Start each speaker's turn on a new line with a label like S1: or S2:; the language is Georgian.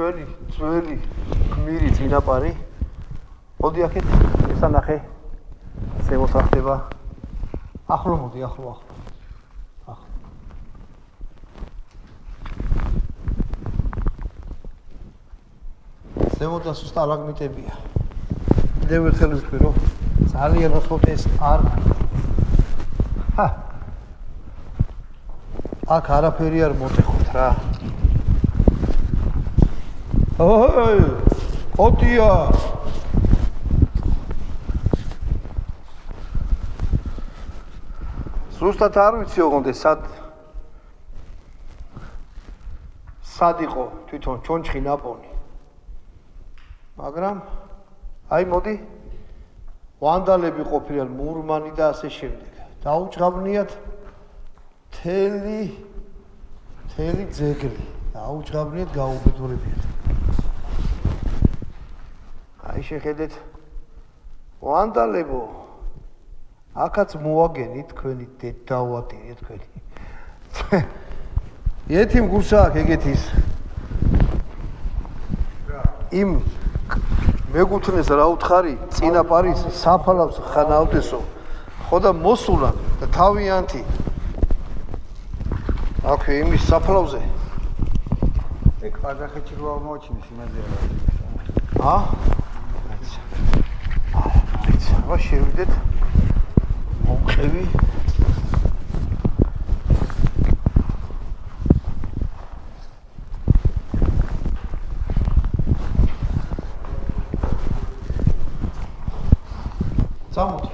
S1: ჩვენი ძველი გმირი წინაპარი. მოდი აქეთ ესანახე. ზემოთ ახდება. ახლო მოდი, ახლო. ზემოდაც სტალაგმიტებია. კიდევ ერთხელ ვთქვი, რომ ძალიან ახლოთ ეს არ აქ არაფერი არ მოტეხოთ რა. ოი, ოტია. ზუსტად არ ვიცი ოღონდ სად იყო თვითონ ჩონჩხი ნაპონი. მაგრამ აი მოდი ვანდალები ყოფილან მურმანი და ასე შემდეგ. დაუჭღაბნიათ თელი ძეგლი. დაუჭღაბნიათ გაუბედურებიათ. აი შეხედეთ ვანდალებო აქაც მოაგენით თქვენი დაუატირეთ თქვენი. ეთიმ გულსა აქ ეგეთის იმ მეგუთნეს რა უთხარი წინაპარის საფალავს ხანავდესო ხო და მოსულა და თავიანთი აქვე იმის საფლავზე
S2: ეგ ყაზახეთში რო აღმოჩინეს იმაზე
S1: რა აიცა შევიდეთ მოვყევი Самут.